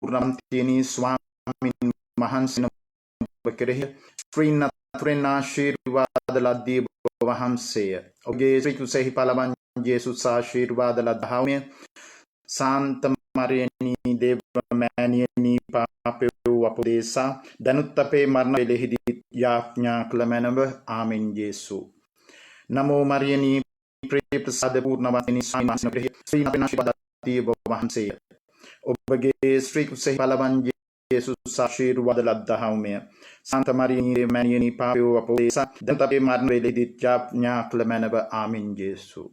पूर्णमंතිनी स्वामी महांसिन बकरे श्री नथुरेन आशीर्वाद लद्दी वहंसे ओगे श्री कुसे पालवन Jesus आशीर्वाद लद्दावे Santa Mariani Deva Maniani Pape Apodesa Danuttape Marna Lehidit Yapnya Clamanava Amin Jesu Namo Mariani Prepsada Purnavatini Sri Napinashibadati Vahanse Obage Sri Kuseh Palavan Jesus Ashirwad Laddahaume Santa Mariani Maniani Pape Apodesa Danuttape Marna Lehidit Yapnya Clamanava Amin Jesu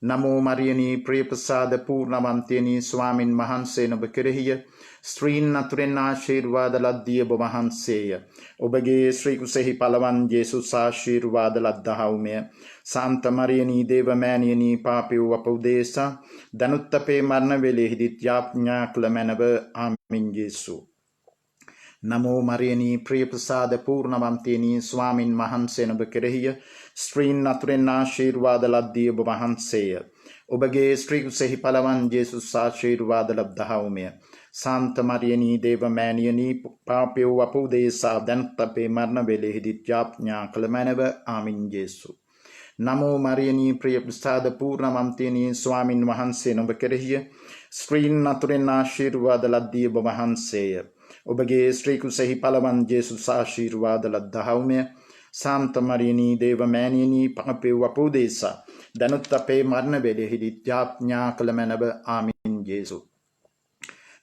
Namo Mariani Prepasada Purnamantini Swamin Mahanse Nobakirihya Srin Naturena Shirvada Laddia Bomahanseya Obage Sri Kusehi Palavan Jesus Shirvada Laddahaume Santa Mariani Deva Maniani Papi Wapodesa Danuttape Marnavele Hidit Yapnya Klamenava Amin Jesu Namo Mariani Prepasada Purnamantini Swamin Mahanse Nobakirihya Srin Naturena Shirvada Laddia Bomahanseya Obage Sri Kusehi Palavan Jesus Shirvada Laddahaume Santa Mariani Deva Maniani Pape Wapodesa Danuttape Marnavele Hidit Yapnya Klamanava Amin Jesu Namo Mariani Priyapasada Purnamantini Swamin Mahanse Nobakirihya Srin Naturena Shirvada Laddia Bomahanseya Obage Sri Kusehi Palavan Jesus Shirvada Laddahaume Santa Mariani Deva Maniani Pape Wapodesa Danuttape Marnavele Hidit Yapnya Klamanava Amin Jesu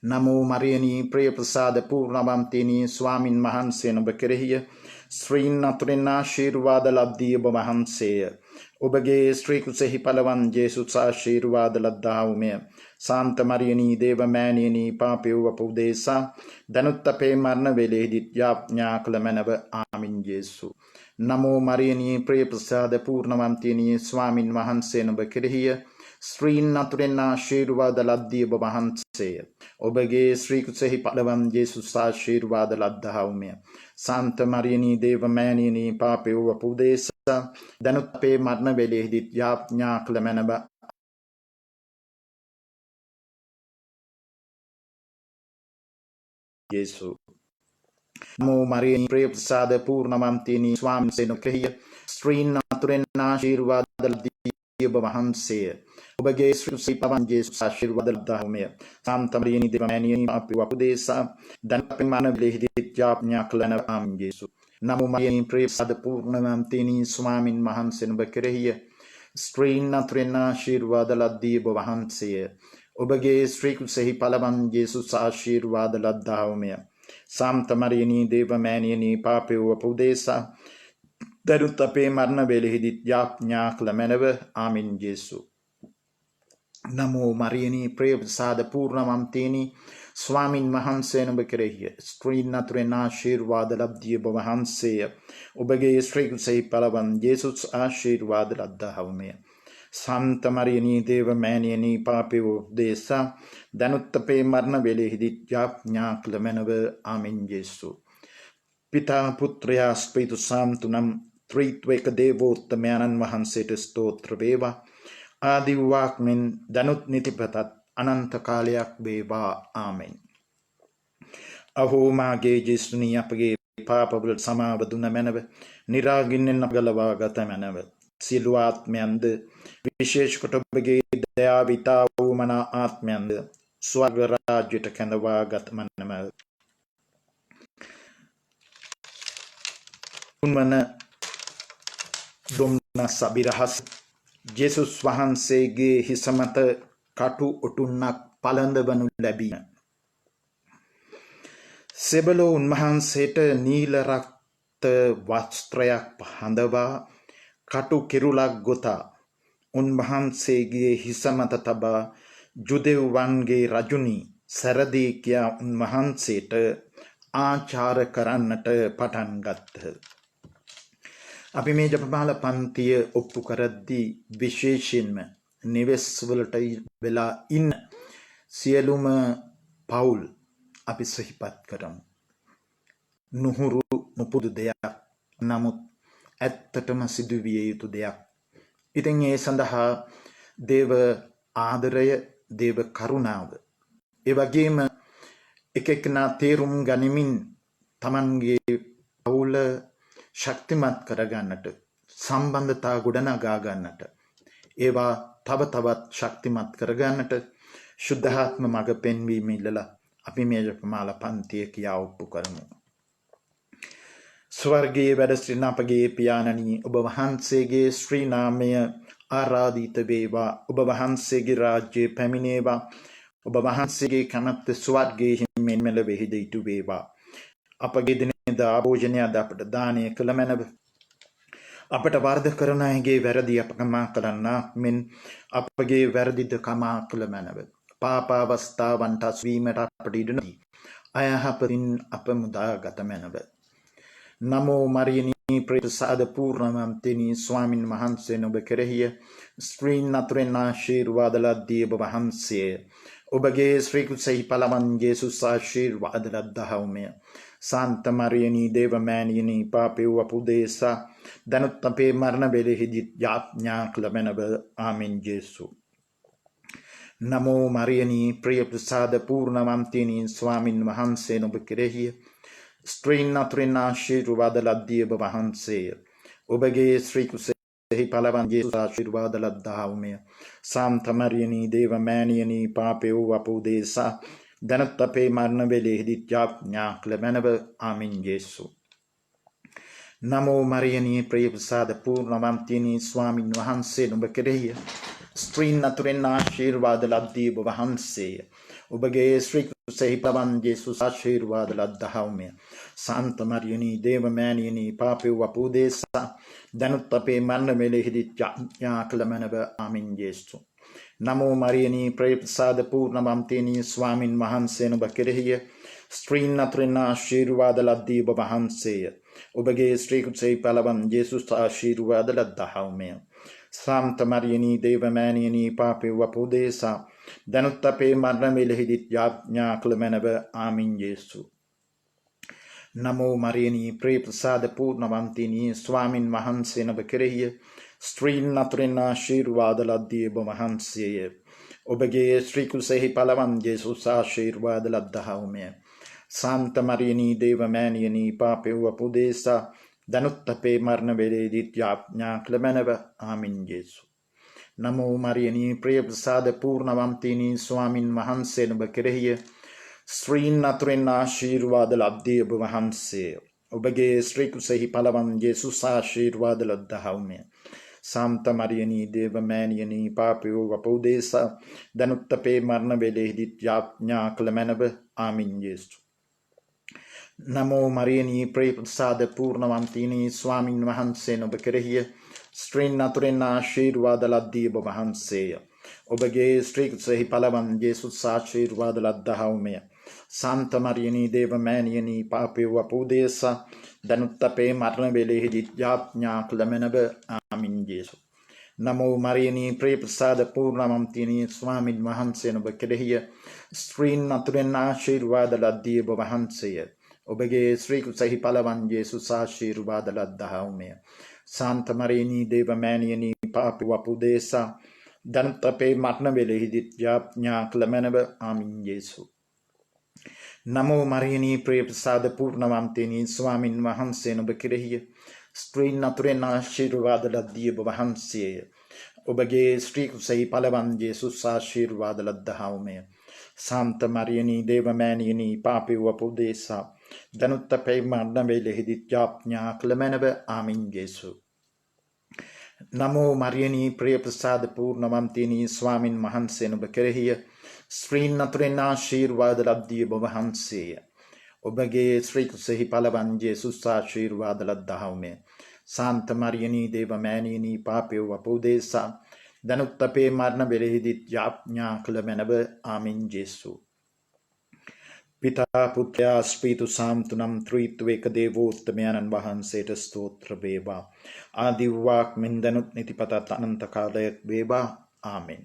Namo Mariani Priyapasada Purnamantini Swamin Mahanse Nobakirihya Sri Naturena Shirvada Laddia Bomahanseya Obage Sri Kusehi Palavan Jesus Shirvada Laddahaume Santa Mariani Deva Maniani Pape Wapodesa Danuttape Marnavele Hidit Yapnya Klamanava Amin Jesu Namo Mariani Priyapasada Purnamantini Swamin Mahanse Nobakirihya Sri Naturena Shirvada Laddia Bomahanseya Obage Sri Kusehi Palavan Jesus Shirvada Laddahaume Santa Mariani Deva Maniani Pape Wapodesa Danuttape Marnavele Hidit Yapnya Klamanava Jesu Namo Mariani Priyapasada Purnamantini Swamin Senokriya Sri Naturena Shirvada Laddia Bomahanseya Obage Sri Kusehi Palavan Jesus Shirvada Laddahaume Santa Mariani Deva Maniani Pape Wapodesa Danuttape Marnavele Hidit Yapnya Klamanava Amin Jesu Namo Mariani Priyapasada Purnamantini Swamin Mahanse Nobakirihya Sri Naturena Shirvada Laddia Bomahanseya Obage Sri Kusehi Palavan Jesus Shirvada Laddahaume Santa Mariani Deva Maniani Pape Wapodesa Danuttape Marnavele Hidit Yapnya Klamanava Amin Jesu Namo Mariani Priyapasada Purnamantini Swamin Mahanse Nobakirihya Sri Naturena Shirvada Laddia Bomahanseya Obage Sri Kusehi Palavan Jesus Shirvada Laddahaume Santa Mariani Deva Maniani Pape Wapodesa Danuttape Marnavele Hidit Yapnya Klamanava Amin Jesu Pita Putrya Spiritu Santo Nam Tritweka Devottamayanan Mahansete Stotra Veva Adi Vakmin Danut Nitipatat Ananta Kaliak Veva Amen Aho Mage Jesuni Apage Papa Samavaduna Menave Niragin Nagalava Gatamanave Siluatmyand Vishesh Kotobage Deavita Umana Atmyand Swagarajita Kandava Gatmanama Unmana Dumna Sabirahas Jesus Wahansege Hisamata Katu Utunak Palandavanu Labina Sebelo Unmahanseta Nila Rakta Vastrayak Pahandava Katu Kirula Gota Unmahansege Hisamata Taba Judev Vange Rajuni Saradi Kya Unmahanseta Achara Karannata Patangat අපි මේ ජපමාල පන්තිය ඔප්පු කරද්දී විශේෂයෙන්ම නිවෙස් වලට වෙලා ඉන්න සියලුම පවුල් අපි සිහිපත් කරමු. නුහුරු නොපුදු දෙයක් නමුත් ඇත්තටම සිදුවිය යුතු දෙයක්. ඉතින් ඒ සඳහා දේව ආදරය, දේව කරුණාව, ඒ වගේම එකෙක්නා තේරුම් ගනිමින් තමන්ගේ පවුල ශක්තිමත් කරගන්නට සම්බන්ධතා ගොඩනගා ගන්නට ඒවා තව තවත් ශක්තිමත් කරගන්නට ශුද්ධාත්ම මඟ පෙන්වීම ඉල්ලලා අපි මේ ජපමාල පන්තිය කියා ඔප්පු කරමු. ස්වර්ගයේ වැඩ සිටින අපගේ පියාණනි, ඔබ වහන්සේගේ ශ්‍රී නාමය ආරාධිත වේවා. ඔබ වහන්සේගේ රාජ්‍යය පැමිණේවා. ඔබ වහන්සේගේ කැමැත්ත ස්වර්ගයේ හිමින් මෙලොවෙහිද ඉටු වේවා. අපගේ දිනදා භෝජනය අද අපට දානය කළ මැනව. අපට වර්ධ කරන අයගේ වැරදි අප කමා කරන්නාක් මෙන් අපගේ වැරදිද කමා කළ මැනව. පාපාවස්ථාවන්ට අස්වීමට අපට ඉඩ නොදී අයහපතින් අප මුදා ගත මැනව. නමෝ මරියනී ප්‍රසාද පූර්ණවන්තිනී ස්වාමින් වහන්සේ ඔබ කෙරෙහිය ස්ත්‍රීන් අතුරෙන් ආශීර්වාද ලද්දී ඔබ වහන්සේ. ඔබගේ ශ්‍රී කුසෙහි පළවන් යේසුස් ආශීර්වාද ලද්දහවුමය. සාන්ත මරියනී දේවමෑණියනී පාපේ වූ අපුදේසා දැනුත් අපේ මරණ වේලෙහිදී යාඥා කළ මැනව. ආමෙන් ජේසු. නමෝ මරියනී ප්‍රිය ප්‍රසාද පූර්ණවන්තිනී ස්වාමින් වහන්සේ ඔබ කෙරෙහිය ස්ත්‍රීන් අතුරින් ආශීර්වාද ලද්දී ඔබ වහන්සේය. ඔබගේ ශ්‍රී කුසෙහි පළවන් යේසුස් ආශීර්වාද ලද්දාහුමය. සාන්ත මරියනී දේවමෑණියනී පාපේ වූ අපුදේසා දැනුත් අපේ මරණ වේලෙහිදී යාඥා කළ මැනව. ආමෙන් ජේසු. නමෝ මරියනී ප්‍රිය ප්‍රසාද පූර්ණවන්තිනී ස්වාමින් වහන්සේ ඔබ කෙරෙහිය ස්ත්‍රීන් අතුරින් ආශීර්වාද ලද්දී ඔබ වහන්සේය. ඔබගේ ශ්‍රී කුසෙහි පළවන් යේසුස් ආශීර්වාද ලද්දාහුමය. සාන්ත මරියනී දේවමෑණියනී පාපේ වූ අපුදේසා දැනුත් අපේ මරණ වේලෙහිදී යාඥා කළ මැනව. ආමෙන් ජේසු. නමෝ මරියනී ප්‍රිය ප්‍රසාද පූර්ණවන්තිනී ස්වාමින් වහන්සේ ඔබ කෙරෙහිය ස්ත්‍රීන් අතුරින් ආශීර්වාද ලද්දී ඔබ වහන්සේය. ඔබගේ ශ්‍රී කුසෙහි පළවන් යේසුස් ආශීර්වාද ලද්දාහුමය. සාන්ත මරියනී දේවමෑණියනී පාපේ වූ අපුදේසා දැනුත් අපේ මරණ වේලෙහිදී යාඥා කළ මැනව. ආමෙන් ජේසු. නමෝ මරියනී ප්‍රිය ප්‍රසාද පූර්ණවන්තිනී ස්වාමින් වහන්සේ ඔබ කෙරෙහිය ස්ත්‍රීන් අතුරින් ආශීර්වාද ලද්දී ඔබ වහන්සේය. ඔබගේ ශ්‍රී කුසෙහි පළවන් යේසුස් ආශීර්වාද ලද්දාහුමය. සාන්ත මරියනී දේවමෑණියනී පාපේ වූ අපුදේසා දැනුත් අපේ මරණ වේලෙහිදී යාඥා කළ මැනව. ආමෙන් ජේසු. නමෝ මරියනී ප්‍රිය ප්‍රසාද පූර්ණවන්තිනී ස්වාමින් වහන්සේ ඔබ කෙරෙහිය ස්ත්‍රීන් අතුරින් ආශීර්වාද ලද්දී ඔබ වහන්සේය. ඔබගේ ශ්‍රී කුසෙහි පළවන් යේසුස් ආශීර්වාද ලද්දාහුමය. සාන්ත මරියනී දේවමෑණියනී පාපේ වූ අපුදේසා දැනුත් අපේ මරණ වේලෙහිදී යාඥා කළ මැනව. ආමෙන් ජේසු. නමෝ මරියනී ප්‍රිය ප්‍රසාද පූර්ණවන්තිනී ස්වාමින් වහන්සේ ඔබ කෙරෙහිය ස්ත්‍රීන් අතුරින් ආශීර්වාද ලද්දී ඔබ වහන්සේය. ඔබගේ ශ්‍රී කුසෙහි පළවන් යේසුස් ආශීර්වාද ලද්දාහුමය. සාන්ත මරියනී දේවමෑණියනී පාපේ වූ අපුදේසා දැනුත් අපේ මරණ වේලෙහිදී යාඥා කළ මැනව. ආමෙන් ජේසු. නමෝ මරියනී ප්‍රිය ප්‍රසාද පූර්ණවන්තිනී ස්වාමින් වහන්සේ ඔබ කෙරෙහිය ස්ත්‍රීන් අතුරින් ආශීර්වාද ලද්දී ඔබ වහන්සේය. ඔබගේ ශ්‍රී කුසෙහි පළවන් යේසුස් ආශීර්වාද ලද්දාහුමය. සාන්ත මරියනී දේවමෑණියනී පාපේ වූ අපුදේසා දැනුත් අපේ මරණ වේලෙහිදී යාඥා කළ මැනව. ආමෙන් ජේසු. නමෝ මරියනී ප්‍රිය ප්‍රසාද පූර්ණවන්තිනී ස්වාමින් වහන්සේ ඔබ කෙරෙහිය ස්ත්‍රීන් අතුරින් ආශීර්වාද ලද්දී ඔබ වහන්සේය. ඔබගේ ශ්‍රී කුසෙහි පළවන් යේසුස් ආශීර්වාද ලද්දාහුමය. සාන්ත මරියනී දේවමෑණියනී පාපේ වූ අපුදේසා දැනුත් අපේ මරණ වේලෙහිදී යාඥා කළ මැනව. ආමෙන් ජේසු. නමෝ මරියනී ප්‍රිය ප්‍රසාද පූර්ණවන්තිනී ස්වාමින් වහන්සේ ඔබ කෙරෙහිය ස්ත්‍රීන් අතුරින් ආශීර්වාද ලද්දී ඔබ වහන්සේය. ඔබගේ ශ්‍රී කුසෙහි පළවන් යේසුස් ආශීර්වාද ලද්දාහුමය. සාන්ත මරියනී දේවමෑණියනී පාපේ වූ අපුදේසා දැනුත් අපේ මරණ වේලෙහිදී යාඥා කළ මැනව. ආමෙන් ජේසු. පිතා පුත්‍රයා ස්පීතු සාන්තුනම් ත්‍රිත්වේක දේවෝත්තමයන්න් වහන්සේට ස්තෝත්‍ර වේවා. ආදි වූවක් මෙන් දැනුත් නිතිපතත් අනන්ත කාලයක් වේවා. ආමෙන්.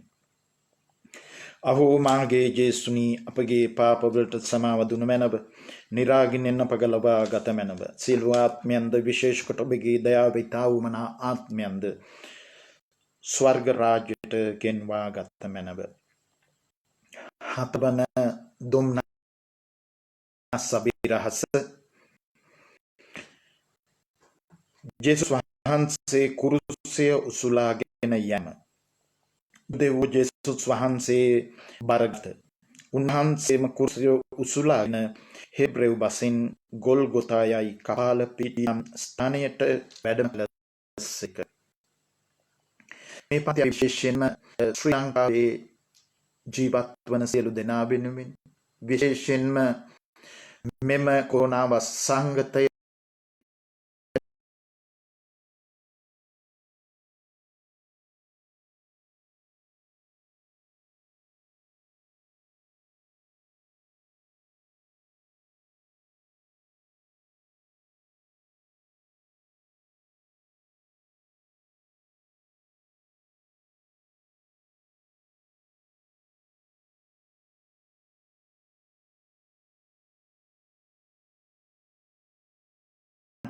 අහෝ මාගේ ජේසුනි, අපගේ පාපවලට සමාව දුන මැනව. නිරාගින්නෙන් අප ගලවා ගත මැනව. සිල්ව ආත්මයන්ද විශේෂ කොට ඔබගේ දයාව ඉතා වුමනා ආත්මයන්ද ස්වර්ග රාජ්‍යයට ගෙන්වා ගත මැනව. හතවන දුම්න සබිරහස ජේසුස් වහන්සේ කුරුසය උසුලාගෙන යෑම. දෙව් ජේසුස් වහන්සේ බරගත. උන්වහන්සේම කුරුසය උසුලාගෙන හෙබ්‍රෙව් බසින් ගොල්ගොතා යයි කපාල පිටියම් ස්ථානයට වැඩම කළසේක. මේ පන්තිය විශේෂයෙන්ම ශ්‍රී ලංකාවේ ජීවත් වන සියලු දෙනා වෙනුවෙන්, විශේෂයෙන්ම මෙම කොරෝනා වසංගතය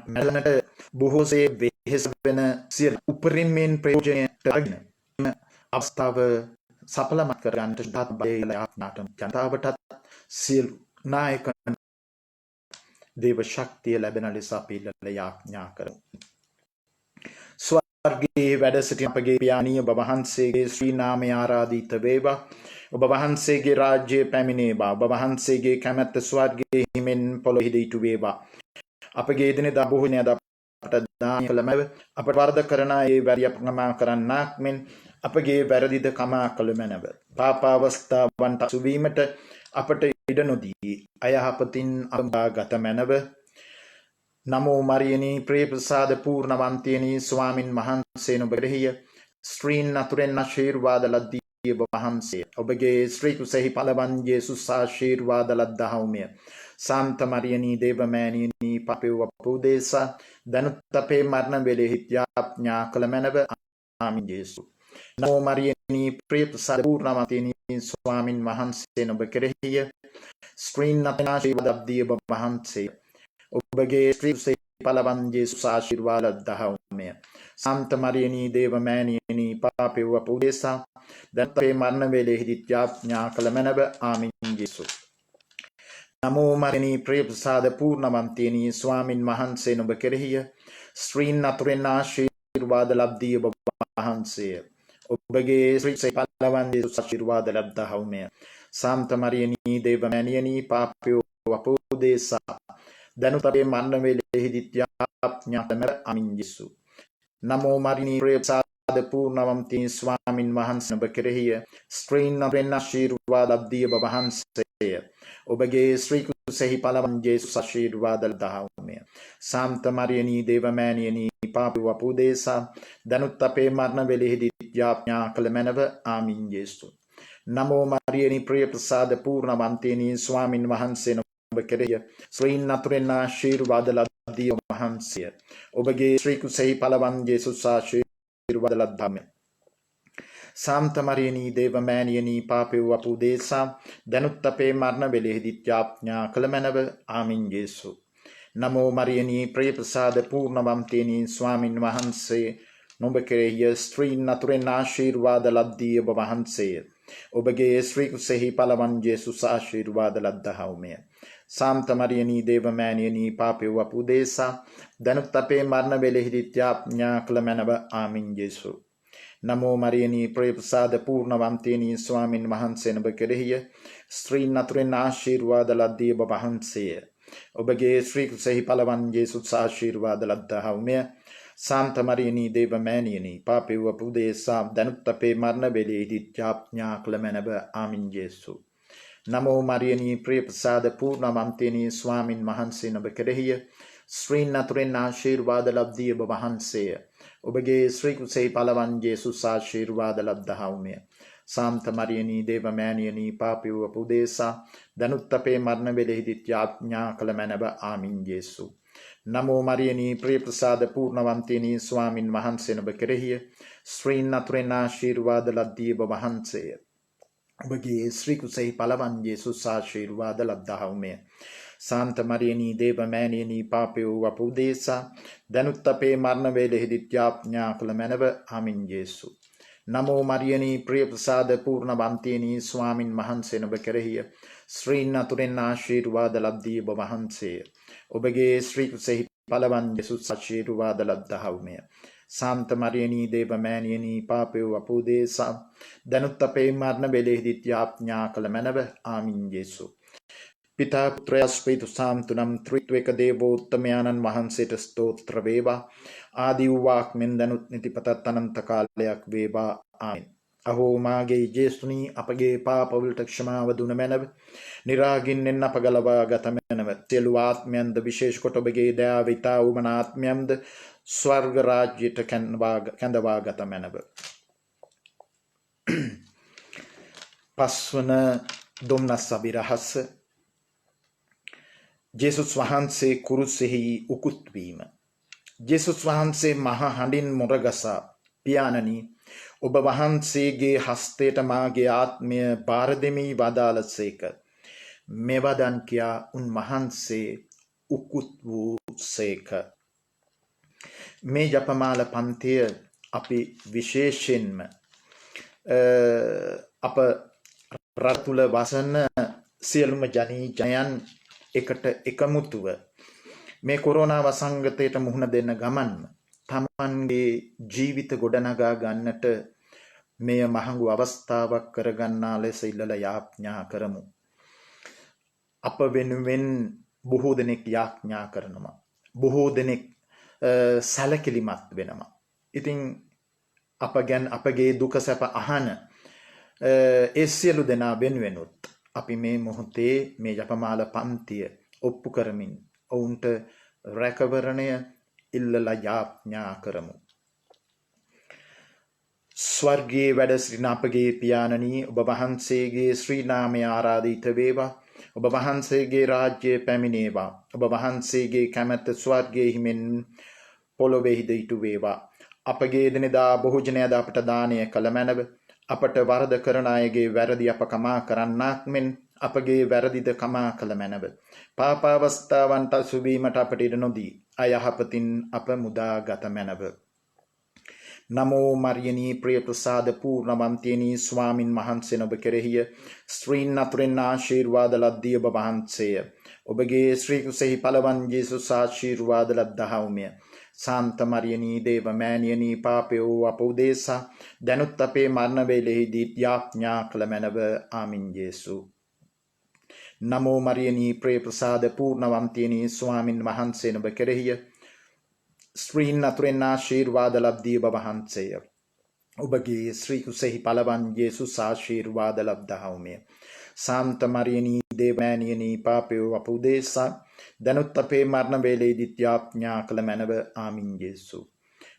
මැලනට බොහෝසේ වෙහෙස වෙන සියලු උපරිමයෙන් ප්‍රයෝජනයට අරගෙන අවස්ථාව සඵලමත් කරගන්නට ශාත් බලයාත්නාට ජනතාවටත් සියලු නායකයන් දේව ශක්තිය ලැබෙන ලෙස අපි යාඥා කරමු. ස්වර්ගයේ වැඩ සිටින අපගේ පියාණිය ඔබ වහන්සේගේ ශ්‍රී නාමය ආරාධිත වේවා. ඔබ වහන්සේගේ රාජ්‍යය පැමිණේවා. ඔබ වහන්සේගේ කැමැත්ත ස්වර්ගයේ හිමෙන් පොළොවේදී ඉටු වේවා. අපගේ එදිනෙදා භෝජනය අපට දාන කළ මැනව. අපට වරද කරන ඒ වැරදි අප කමා කරන්නාක් මෙන් අපගේ වැරදිද කමා කළ මැනව. පාපාවස්ථාවන්ට සුවීමට අපට ඉඩ නොදී අයහපතින් අඹාගත මැනව. නමෝ මරියනී ප්‍රේමසාද පූර්ණවන්තියනී ස්වාමින් වහන්සේ නුඹ කෙරෙහිය ස්ත්‍රීන් අතුරෙන් ආශිර්වාද ලද්දී ඔබ වහන්සේ. ඔබගේ ස්ත්‍රී කුසෙහි පළවන් යේසුස් ආශිර්වාද ලද්දහවුමිය. සාන්ත මරියනී දේවමෑණියනී පපෙව් අපෝදේසා දනුත් අපේ මරණ වේලෙහි යාඥා කළ මැනව. ආමීන් යේසු. නමෝ මරියනී ප්‍රේමසාද පූර්ණවන්තියනී ස්වාමින් වහන්සේ නුඹ කෙරෙහිය ස්ත්‍රීන් අතුරෙන් ආශිර්වාද ලද්දී ඔබ වහන්සේ. ඔබගේ ස්ත්‍රී කුසෙහි පළවන් යේසුස් ආශිර්වාද ලද්දහවුමිය. සාන්ත මරියනී දේවමෑණියනී පපෙව් අපෝදේසා දනුත් අපේ මරණ වේලෙහි යාඥා කළ මැනව. ආමීන් යේසු. නමෝ මරියනී ප්‍රේමසාද පූර්ණවන්තියනී ස්වාමින් වහන්සේ නුඹ කෙරෙහිය ස්ත්‍රීන් අතුරෙන් ආශිර්වාද ලද්දී ඔබ වහන්සේ. ඔබගේ ස්ත්‍රී කුසෙහි පළවන් යේසුස් ආශිර්වාද ලද්දහවුමිය. සාන්ත මරියනී දේවමෑණියනී පපෙව් අපෝදේසා දනුත් අපේ මරණ වේලෙහි යාඥා කළ මැනව. ආමීන් යේසු. නමෝ මරියනී ප්‍රේමසාද පූර්ණවන්තියනී ස්වාමින් වහන්සේ නුඹ කෙරෙහිය ස්ත්‍රීන් අතුරෙන් ආශිර්වාද ලද්දී ඔබ වහන්සේ. ඔබගේ ස්ත්‍රී කුසෙහි පළවන් යේසුස් ආශිර්වාද ලද්දහවුමිය. සාන්ත මරියනී දේවමෑණියනී පපෙව් අපෝදේසා දනුත් අපේ මරණ වේලෙහි යාඥා කළ මැනව. ආමීන් යේසු. නමෝ මරියනී ප්‍රේමසාද පූර්ණවන්තියනී ස්වාමින් වහන්සේ නුඹ කෙරෙහිය ස්ත්‍රීන් අතුරෙන් ආශිර්වාද ලද්දී ඔබ වහන්සේ. ඔබගේ ස්ත්‍රී කුසෙහි පළවන් යේසුස් ආශිර්වාද ලද්දහවුමිය. සාන්ත මරියනී දේවමෑණියනී පපෙව් අපෝදේසා දනුත් අපේ මරණ වේලෙහි යාඥා කළ මැනව. ආමීන් යේසු. නමෝ මරියනී ප්‍රේමසාද පූර්ණවන්තියනී ස්වාමින් වහන්සේ නුඹ කෙරෙහිය ස්ත්‍රීන් අතුරෙන් ආශිර්වාද ලද්දී ඔබ වහන්සේ. ඔබගේ ස්ත්‍රී කුසෙහි පළවන් යේසුස් ආශිර්වාද ලද්දහවුමිය. සාන්ත මරියනී දේවමෑණියනී පපෙව් අපෝදේසා දනුත් අපේ මරණ වේලෙහි යාඥා කළ මැනව. ආමීන් යේසු. නමෝ මරියනී ප්‍රේමසාද පූර්ණවන්තියනී ස්වාමින් වහන්සේ නුඹ කෙරෙහිය ස්ත්‍රීන් අතුරෙන් ආශිර්වාද ලද්දී ඔබ වහන්සේ. ඔබගේ ස්ත්‍රී කුසෙහි පළවන් යේසුස් ආශිර්වාද ලද්දහවුමිය. සාන්ත මරියනී දේවමෑණියනී පපෙව් අපෝදේසා දනුත් අපේ මරණ වේලෙහි යාඥා කළ මැනව. ආමීන් යේසු. නමෝ මරියනී ප්‍රේමසාද පූර්ණවන්තියනී ස්වාමින් වහන්සේ නුඹ කෙරෙහිය ස්ත්‍රීන් අතුරෙන් ආශිර්වාද ලද්දී ඔබ වහන්සේ. ඔබගේ ස්ත්‍රී කුසෙහි පළවන් යේසුස් ආශිර්වාද ලද්දහවුමිය. සාන්ත මරියනී දේවමෑණියනී පපෙව් අපෝදේසා දනුත් අපේ මරණ වේලෙහි යාඥා කළ මැනව. ආමීන් යේසු. නමෝ මරියනී ප්‍රේමසාද පූර්ණවන්තියනී ස්වාමින් වහන්සේ නුඹ කෙරෙහිය ස්ත්‍රීන් අතුරෙන් ආශිර්වාද ලද්දී ඔබ වහන්සේ. ඔබගේ ස්ත්‍රී කුසෙහි පළවන් යේසුස් ආශිර්වාද ලද්දහවුමිය. සාන්ත මරියනී දේවමෑණියනී පපෙව් අපෝදේසා දනුත් අපේ මරණ වේලෙහි යාඥා කළ මැනව. ආමීන් යේසු. නමෝ මරියනී ප්‍රිය ප්‍රසාද පූර්ණ වන්තියනී ස්වාමින් වහන්සේ නුඹ කෙරෙහිය ශ්‍රීන් අතුරෙන් ආශීර්වාද ලබ්දී ඔබ වහන්සේය. ඔබගේ ශ්‍රී කුසෙහි පළවන් යසුස් ආශීර්වාද ලබ්දහවුමය. සාන්ත මරියනී දේව මෑණියනී පාපය අපෝදේසා දනුත් අපේ මරණ වේලෙහිදීත් යාඥා කළ මැනව ආමින් යේසු. පිතා පුත්‍රයා ස්පීතු සාන්තුනම් ත්‍රිත්වක දේවෝත්තමයාණන් වහන්සේට ස්තෝත්‍ර වේවා. ආදි වූවාක් මෙන් දනුත් නිතිපතත් අනන්ත කාලයක් වේවා. ආමෙන්. අහෝ මාගේ ජේසුනී අපගේ පාපවලට ක්ෂමාව දුන මැනව නිරාගින්නෙන් අප ගලවා ගත මැනව සියලු ආත්මයන්ද විශේෂ කොට ඔබගේ දයාව ඉතා වූ ආත්මයන්ද ස්වර්ග රාජ්‍යයට කැඳවා ගත මැනව. පස්වන දුම්නස් අභිරහස ජේසුස් වහන්සේ කුරුසෙහි උකුත්වීම. ජේසුස් වහන්සේ මහ හඬින් මුරගසා පියාණනි ඔබ වහන්සේගේ හස්තයට මාගේ ආත්මය බාර දෙමි වදාළසේක. මෙවදන් කියා උන්වහන්සේ උකුත් වූ සේක. මේ ජපමාල පන්තිය අපි විශේෂයෙන්ම අප රට තුළ වසන සියලුම ජනයන් එකට එකමුතුව මේ කොරෝනා වසංගතයට මුහුණ දෙන්න ගමන්ම තමන්ගේ ජීවිත ගොඩනගා ගන්නට මෙය මහඟු අවස්ථාවක් කරගන්නා ලෙස ඉල්ලලා යාඥා කරමු. අප වෙනුවෙන් බොහෝ දෙනෙක් යාඥා කරනවා. බොහෝ දෙනෙක් සැලකිලිමත් වෙනවා. ඉතින් අප ගැන අපගේ දුක සැප අහන ඒ සියලු දෙනා වෙනුවෙනුත් අපි මේ මොහොතේ මේ ජපමාල පන්තිය ඔප්පු කරමින් ඔවුන්ට රැකවරණය ඉල්ලලා යාඥා කරමු. ස්වර්ගයේ වැඩ සිටින අපගේ පියාණනී ඔබ වහන්සේගේ ශ්‍රී නාමය ආරාධිත වේවා. ඔබ වහන්සේගේ රාජ්‍යය පැමිණේවා. ඔබ වහන්සේගේ කැමැත්ත ස්වර්ගයේ හිමින් පොළොවේහිද ඉටු වේවා. අපගේ එදිනෙදා භෝජනයද අපට දානය කළ මැනව. අපට වරද කරන අයගේ වැරදි අප කමා කරන්නාක් මෙන් අපගේ වැරදිද කමා කළ මැනව. පාපාවස්ථාවන්ට සුවීමට අපට ඉඩ නොදී අයහපතින් අප මුදා ගත මැනව. නමෝ මරියනී ප්‍රිය ප්‍රසාද පූර්ණවන්තියනී ස්වාමින් වහන්සේ ඔබ කෙරෙහිය ස්ත්‍රීන් අතුරෙන් ආශීර්වාද ලද්දී ඔබ වහන්සේය. ඔබගේ ශ්‍රී කුසෙහි පළවන් යේසුස් ආශීර්වාද ලද්දහවුමය. සාන්ත මරියනී දේව මෑණියනී පාපයෝ අප උදෙසා දැනුත් අපේ මරණ වේලෙහිදී යාඥා කළ මැනව ආමින් යේසු. නමෝ මරියනී ප්‍රිය ප්‍රසාද පූර්ණවන්තියනී ස්වාමින් වහන්සේ ඔබ කෙරෙහිය ස්ත්‍රීන් අතුරෙන් ආශීර්වාද ලබ්දී ඔබ වහන්සේය. ඔබගේ ශ්‍රී කුසෙහි පළවන් යේසුස් ආශීර්වාද ලබ්දහවුමය. සාන්ත මරියනී දේව මෑණියනී පාපයෝ අප උදෙසා දැනුත් අපේ මරණ වේලෙහිදී යාඥා කළ මැනව ආමින් යේසු.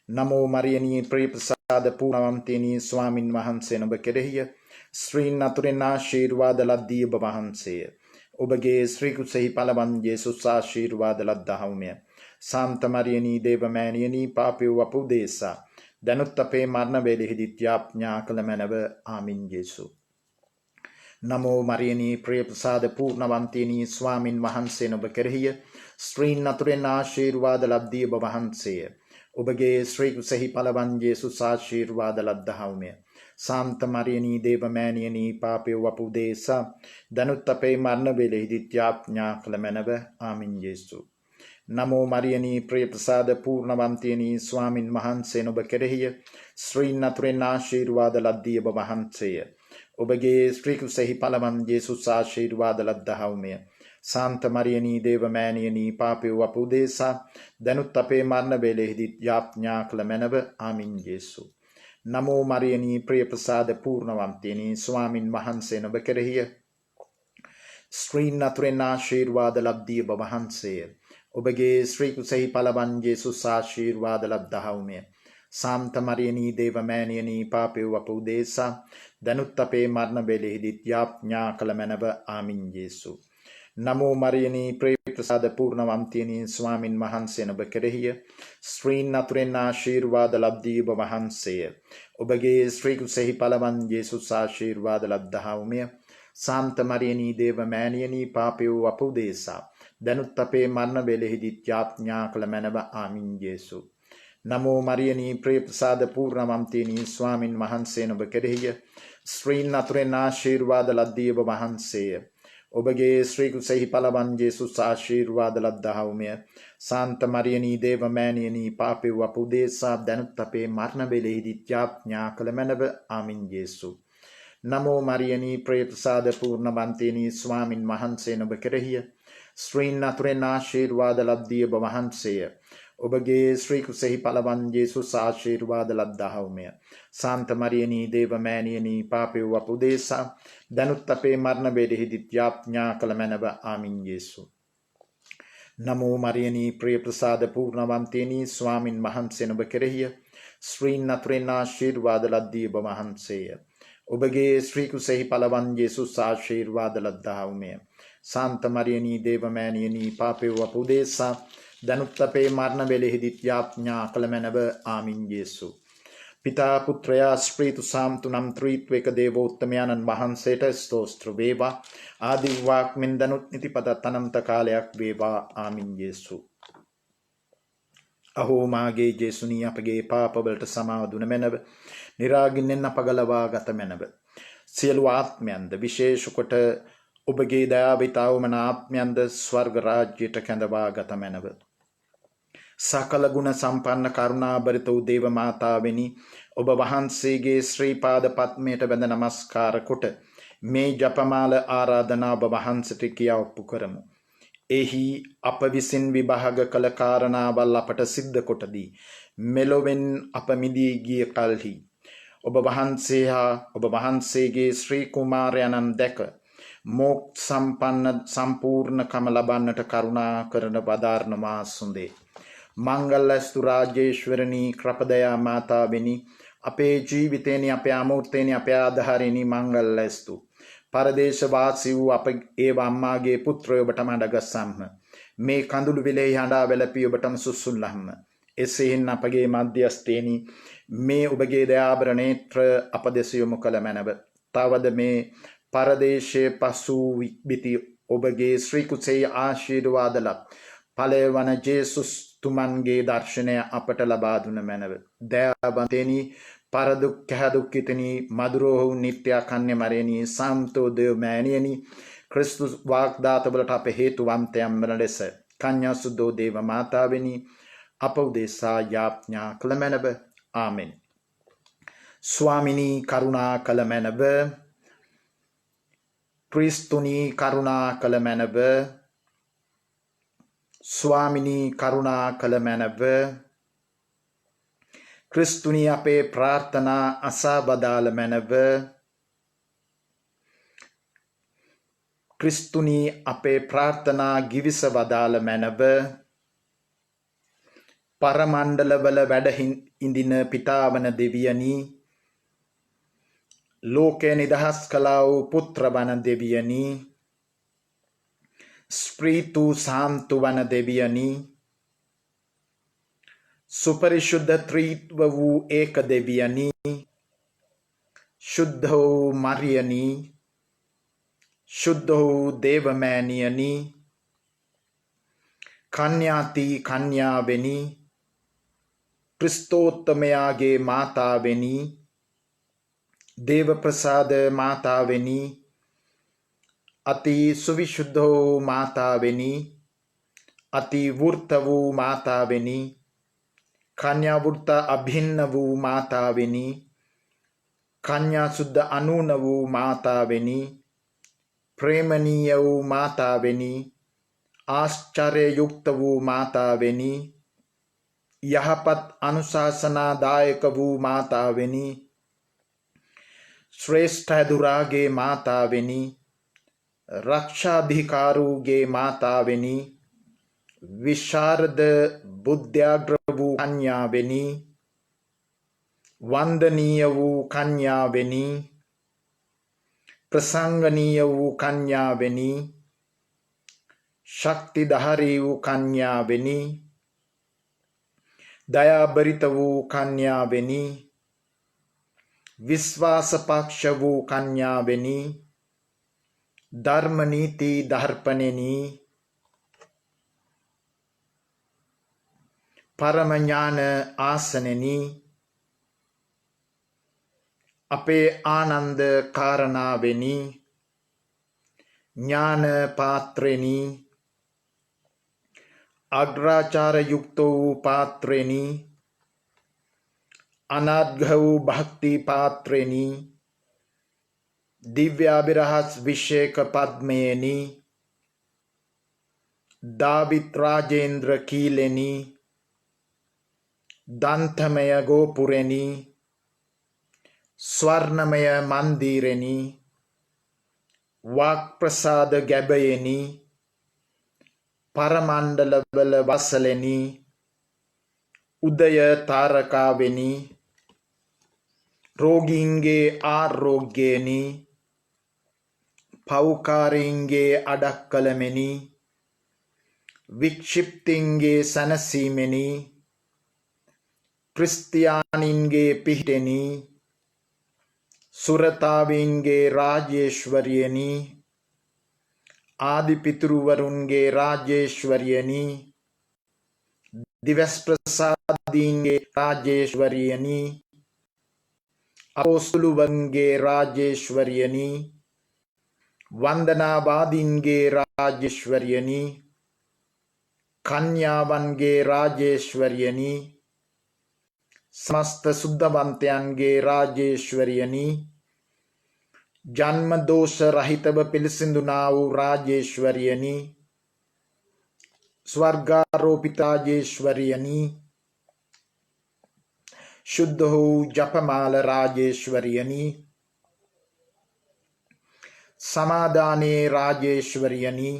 නමෝ මරියනී ප්‍රිය ප්‍රසාද පූර්ණවන්තියනී ස්වාමින් වහන්සේ ඔබ කෙරෙහිය ස්ත්‍රීන් අතුරෙන් ආශීර්වාද ලබ්දී ඔබ වහන්සේය. ඔබගේ ශ්‍රී කුසෙහි පළවන් යේසුස් ආශීර්වාද ලබ්දහවුමය. සාන්ත මරියනී දේව මෑණියනී පාපයෝ අප උදෙසා දැනුත් අපේ මරණ වේලෙහිදී යාඥා කළ මැනව ආමින් යේසු. නමෝ මරියනී ප්‍රිය ප්‍රසාද පූර්ණවන්තියනී ස්වාමින් වහන්සේ ඔබ කෙරෙහිය ස්ත්‍රීන් අතුරෙන් ආශීර්වාද ලබ්දී ඔබ වහන්සේය. ඔබගේ ශ්‍රී කුසෙහි පළවන් යේසුස් ආශීර්වාද ලබ්දහවුමය. සාන්ත මරියනී දේව මෑණියනී පාපයෝ අප උදෙසා දැනුත් අපේ මරණ වේලෙහිදී යාඥා කළ මැනව ආමින් යේසු. නමෝ මරියනී ප්‍රිය ප්‍රසාද පූර්ණවන්තියනී ස්වාමින් වහන්සේ ඔබ කෙරෙහිය ස්ත්‍රීන් අතුරෙන් ආශීර්වාද ලබ්දී ඔබ වහන්සේය. ඔබගේ ශ්‍රී කුසෙහි පළවන් යේසුස් ආශීර්වාද ලබ්දහවුමය. සාන්ත මරියනී දේව මෑණියනී පාපයෝ අප උදෙසා දැනුත් අපේ මරණ වේලෙහිදී යාඥා කළ මැනව ආමින් යේසු. නමෝ මරියනී ප්‍රිය ප්‍රසාද පූර්ණවන්තියනී ස්වාමින් වහන්සේ ඔබ කෙරෙහිය ස්ත්‍රීන් අතුරෙන් ආශීර්වාද ලබ්දී ඔබ වහන්සේය. ඔබගේ ශ්‍රී කුසෙහි පළවන් යේසුස් ආශීර්වාද ලබ්දහවුමය. සාන්ත මරියනී දේව මෑණියනී පාපයෝ අප උදෙසා දැනුත් අපේ මරණ වේලෙහිදී යාඥා කළ මැනව ආමින් යේසු. නමෝ මරියනී ප්‍රිය ප්‍රසාද පූර්ණවන්තියනී ස්වාමින් වහන්සේ ඔබ කෙරෙහිය ස්ත්‍රීන් අතුරෙන් ආශීර්වාද ලබ්දී ඔබ වහන්සේය. ඔබගේ ශ්‍රී කුසෙහි පළවන් යේසුස් ආශීර්වාද ලබ්දහවුමය. සාන්ත මරියනී දේව මෑණියනී පාපයෝ අප උදෙසා දැනුත් අපේ මරණ වේලෙහිදී යාඥා කළ මැනව ආමින් යේසු. නමෝ මරියනී ප්‍රේ ප්‍රසාද පූර්ණවන්තිනී ස්වාමින් වහන්සේ නුඹ කෙරෙහිය. ස්ත්‍රීන් අතුරෙන් ආශීර්වාද ලද්දී ඔබ වහන්සේය. ඔබගේ ශ්‍රී කුසෙහි පලවන් ජේසුස් ආශීර්වාද ලද්දහවුමය. සාන්ත මරියනී දේවමෑණියනී පාපෙව් අප උදෙසා දැනුත් අපේ මරණ වේලෙහිදී යාඥා කළ මැනව. ආමින් යේසු. නමෝ මරියනී ප්‍රේ ප්‍රසාද පූර්ණවන්තිනී ස්වාමින් වහන්සේ නුඹ කෙරෙහිය. ස්ත්‍රීන් අතුරෙන් ආශීර්වාද ලද්දී ඔබ වහන්සේය. ඔබගේ ශ්‍රී කුසෙහි පලවන් ජේසුස් ආශීර්වාද ලද්දහවුමය. සාන්ත මරියනී දේවමෑණියනී පාපෙව් අප උදෙසා දැනුත් අපේ මරණ වේලෙහිදී යාඥා කළ මැනව. ආමින් යේසු. නමෝ මරියනී ප්‍රිය ප්‍රසාද පූර්ණවන්තිනී ස්වාමින් වහන්සේ නුඹ කෙරෙහිය. ස්ත්‍රීන් අතුරෙන් ආශීර්වාද ලද්දී ඔබ වහන්සේය. ඔබගේ ශ්‍රී කුසෙහි පලවන් ජේසුස් ආශීර්වාද ලද්දහවුමය. සාන්ත මරියනී දේවමෑණියනී පාපෙව් අප උදෙසා දැනුත් අපේ මරණ වේලෙහිදී යාඥා කළ මැනව. ආමින් යේසු. පිතා පුත්‍රයා ස්ප්‍රීතු සාම්තු නම් ත්‍රීත්වයක දේවෝත්තමයන්න් වහන්සේට ස්තෝත්‍ර වේවා. ආදිවාක්මෙන් දනුත් නිතිපතත් අනන්ත කාලයක් වේවා. ආමින් යේසු. අහෝ මාගේ ජේසුනී අපගේ පාපවලට සමාව දුන මැනව. නිරාගින්නෙන් අප ගලවා ගත මැනව. සියලු ආත්මයන්ද විශේෂ කොට ඔබගේ දයාවිතාවමන ආත්මයන්ද ස්වර්ග රාජ්‍යයට කැඳවා ගත මැනව. සකල ගුණ සම්පන්න කරුණාබරිත වූ දේව මාතාවෙනි, ඔබ වහන්සේගේ ශ්‍රී පාද පත්මයට වැඳ නමස්කාර කොට මේ ජපමාල ආරාධනා ඔබ වහන්සේට කියා ඔප්පු කරමු. එහි අප විසින් විභාග කළ කාරණාවල් අපට සිද්ධ කොට දී මෙලොවෙන් අප මිදී ගිය කල්හි ඔබ වහන්සේ හා ඔබ වහන්සේගේ ශ්‍රී කුමාරයන්න් දැක මෝක්ෂ සම්පන්න සම්පූර්ණකම ලබන්නට කරුණා කරන වදාරනවා සුන්දේ. මංගල්‍යස්තු රාජේශ්වරණී කෘපදයා මාතාවෙනි, අපේ ජීවිතේනි අපේ අමූර්තේනි අපේ ආධාරේනි මංගල්‍යස්තු. පරදේශ වාසී වූ අප ඒ අම්මාගේ පුත්‍රයෝ ඔබට මඩගස්සම්හ. මේ කඳුළු විලේ හඬා වැළපී ඔබටම සුසුල්ලම්ම. එසේහින් අපගේ මධ්‍යස්ථේනි මේ ඔබගේ දයාබර නේත්‍ර අප දෙස යොමු කළ මැනව. තවද මේ පරදේශයේ පසු බිති ඔබගේ ශ්‍රී කුසෙහි ආශීර්වාද ලබ ඵලවන ජේසුස් තුමන්ගේ දර්ශනය අපට ලබා දුන මැනව. දයාවන්තෙනි පරදුක් කැදුක්කිතනි මధుරෝ නිත්‍ය කන්‍ය මරේනි සාම්තෝ දේව මෑණියනි, ක්‍රිස්තුස් වාග්දාතවලට අප හේතුවන්තයන් වන ලෙස කන්‍යා සුද්ධෝ දේව මාතාවෙනි අප උදෙසා යාඥා කළ මැනව. ආමෙන්. ස්වාමිනී කරුණා කළ මැනව. ක්‍රිස්තුනී කරුණා කළ මැනව. ස්වාමිනී කරුණා කළ මැනව. ක්‍රිස්තුනී අපේ ප්‍රාර්ථනා අසා වදාළ මැනව. ක්‍රිස්තුනී අපේ ප්‍රාර්ථනා ගිවිස වදාළ මැනව. පරමණ්ඩලවල වැඩ ඉඳින පිතාවන දෙවියනි, ලෝකය නිදහස් කළා වූ පුත්‍ර වන දෙවියනි, ස්ප්‍රීතු සාන්තු වන දෙවියනි, සුපරිශුද්ධ ත්‍රීත්ව වූ ඒක දෙවියනි, ශුද්ධ වූ මරියනි, ශුද්ධ වූ දේවමෑණියනි, කන්‍යාති කන්‍යාවෙනි, ක්‍රිස්තෝත්තමයාගේ මාතාවෙනි, දේව ප්‍රසාද මාතාවෙනි, අති සුවිශුද්ධ වූ මාතාවෙනි, අති වෘත වූ මාතාවෙනි, කන්‍යා වෘත අභින්න වූ මාතාවෙනි, කන්‍යා සුද්ධ අනූන වූ මාතාවෙනි, ප්‍රේමනීය වූ මාතාවෙනි, ආශ්චර්යයුක්ත වූ මාතාවෙනි, යහපත් අනුශාසනාදායක වූ මාතාවෙනි, ශ්‍රේෂ්ඨ දුරාගේ මාතාවෙනි, රක්ෂාධිකාරුගේ මාතාවෙනි, විශාරද බුද්ධාග්‍ර වූ කන්‍යාවෙනි, වන්දනීය වූ කන්‍යාවෙනි, ප්‍රසංගනීය වූ කන්‍යාවෙනි, ශක්තිධාරී වූ කන්‍යාවෙනි, දයාබරිත වූ කන්‍යාවෙනි, විශ්වාසපක්ෂ වූ කන්‍යාවෙනි, ධර්මනීති දර්පණෙනි, පරම ඥාන ආසනෙනි අපේ ආනන්ද කාරණාවෙනි ඥාන පාත්‍රෙනි අග්‍රාචාර යුක්ත වූ පාත්‍රෙනි අනාග්‍රහ වූ භක්ති පාත්‍රෙනි දිව්‍යාභිරහස් විශේක පද්මයෙනි දාවිත් රාජේන්ද්‍ර කීලෙනි දන්තමය ගෝපුරෙනි ස්වර්ණමය මන්දිරෙනි වාක් ප්‍රසාද ගැබයෙනි පරමණ්ඩලවල වසලෙනි උදය තාරකාවෙනි රෝගීන්ගේ ආරෝග්‍යයෙනි පෞකාරීන්ගේ අඩක්කලමෙනි වික්ෂිප්තින්ගේ සැනසීමෙනි ක්‍රිස්තියානින්ගේ පිහිටෙනි සුරතාවීන්ගේ රාජේශ්වරියනි ආදිපිතුරුවරුන්ගේ රාජේශ්වරියනි දිවස් ප්‍රසාදීන්ගේ රාජේශ්වරියනි අපොස්තුලුවන්ගේ රාජේශ්වරියනි වන්දනාවාදීන්ගේ රාජේශ්වරියනි කන්‍යාවන්ගේ රාජේශ්වරියනි समस्त සුද්ධවන්තයන්ගේ රාජේශ්වරියනි ජන්ම දෝෂ රහිතව පිළිසිඳුනා වූ රාජේශ්වරියනි ස්වර්ගාරෝපිත රාජේශ්වරියනි शुद्ध हो जपमाल राजेश्वरियनी समादाने राजेश्वरियनी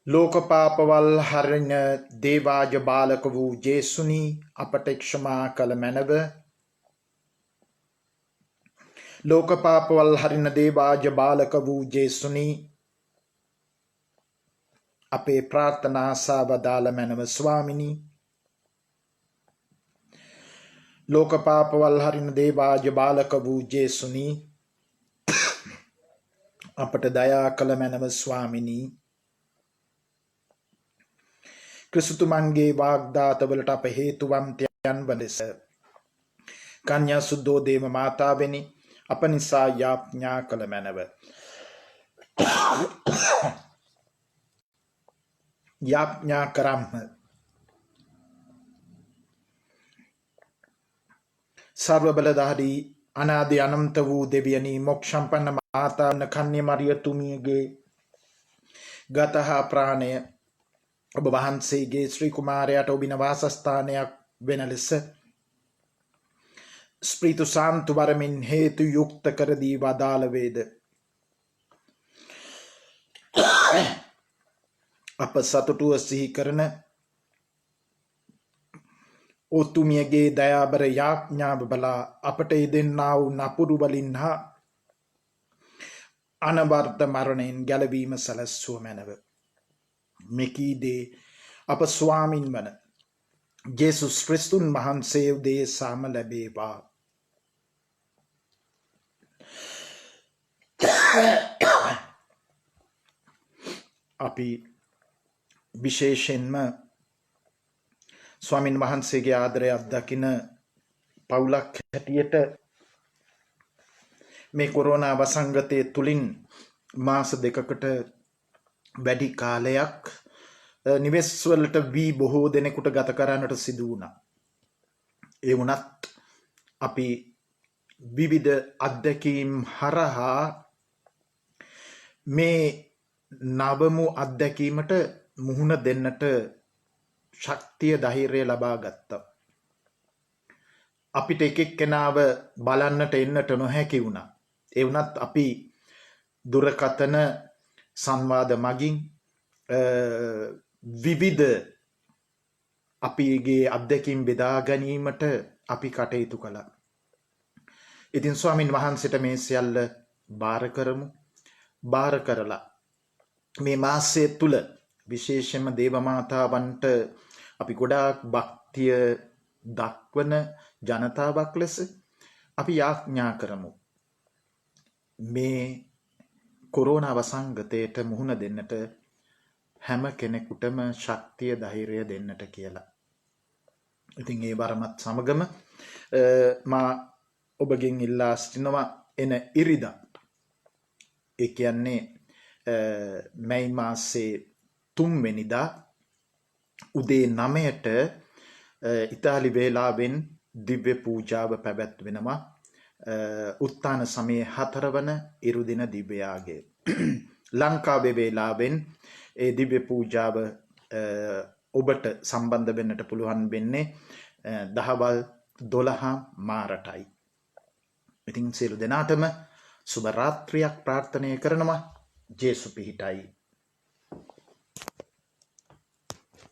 लोकपापवल हरिण देवाज बालक वू जेसुनी अपट क्षमा कल मैनव लोकपापवल हरिण देवाज बालक वू जेसुनी अपे प्रार्थना सावदाल मैनव स्वामिनी लोकपापवल हरिण देवाज बालक वू जेसुनी अपट दया कल मैनव स्वामिनी ක්‍රිස්තුමන්ගේ වාග්දාතවලට අප හේතුවන්තයන් වලෙස කන්‍යා සුද්ධෝ දේව මාතාවෙනි අප නිසා යාඥා කළ මැනව. යාඥා කරම්ම. සර්ව බලධාරී අනාදි අනන්ත වූ දෙවියනි මොක්ෂම්පන්න මාතාවන කන්‍ය මරියතුමියගේ ගතහා ප්‍රාණය ඔබ වහන්සේගේ ශ්‍රී කුමාරයාට ඔබින වාසස්ථානයක් වෙන ලෙස ස්ප්‍රීතු සාන්තු වරමින් හේතු යුක්ත කර දී වදාළ වේද. අප සතුටුව සිහි කරන ඔතුමියගේ දයාබර යාඥාව බලා අපට ඉදෙන්නා වූ නපුරු වලින් හා අනවර්ත මරණයෙන් ගැලවීම සැලැස්සුව මැනව. මෙකීදේ අප ස්වාමින් වන ජේසුස් ක්‍රිස්තුන් වහන්සේ උදෙසාම ලැබේවා. අපි විශේෂයෙන්ම ස්වාමින් වහන්සේගේ ආදරය අත්දකින පවුලක් හැටියට මේ කොරෝනා වසංගතය තුලින් මාස දෙකකට වැඩි කාලයක් නිවෙස් වලට වී බොහෝ දෙනෙකුට ගත කරන්නට සිදු වුණා. ඒ වුණත් අපි විවිධ අත්දැකීම් හරහා මේ නවමු අත්දැකීමට මුහුණ දෙන්නට ශක්තිය ධෛර්යය ලබා ගත්තා. අපිට එක එක්කෙනාව බලන්නට එන්නට නොහැකි වුණා. ඒ වුණත් අපි දුරකථන සංවාද මගින් විවිධ අපිගේ අත්දැකීම් බෙදා ගැනීමට අපි කටයුතු කළා. ඉතින් ස්වාමින් වහන්සේට මේ සියල්ල බාර කරමු. බාර කරලා මේ මාසය තුල විශේෂයෙන්ම දේව මාතාවන්ට අපි ගොඩාක් භක්තිය දක්වන ජනතාවක් ලෙස අපි යාඥා කරමු. මේ කොරෝනා වසංගතයට මුහුණ දෙන්නට හැම කෙනෙකුටම ශක්තිය ධෛර්යය දෙන්නට කියලා. ඉතින් ඒ වරමත් සමගම මා ඔබගෙන් ඉල්ලා සිටිනවා එන ඉරිදා ඒ කියන්නේ මැයි මාසේ 3 වෙනිදා උදේ 9ට ඉතාලි වේලාවෙන් දිව්‍ය පූජාව පැවැත්වෙනවා. උත්තාන සමයේ 4 වන ඉරුදින දිව්‍යයාගේ. ලංකාවේ වේලාවෙන් ඒ දිව්‍ය පූජාව ඔබට සම්බන්ධ වෙන්නට පුළුවන් වෙන්නේ දහවල් 12 මාරටයි. ඉතින් සියලු දෙනාටම සුබ රාත්‍රියක් ප්‍රාර්ථනා කරනවා. ජේසු පිහිටයි.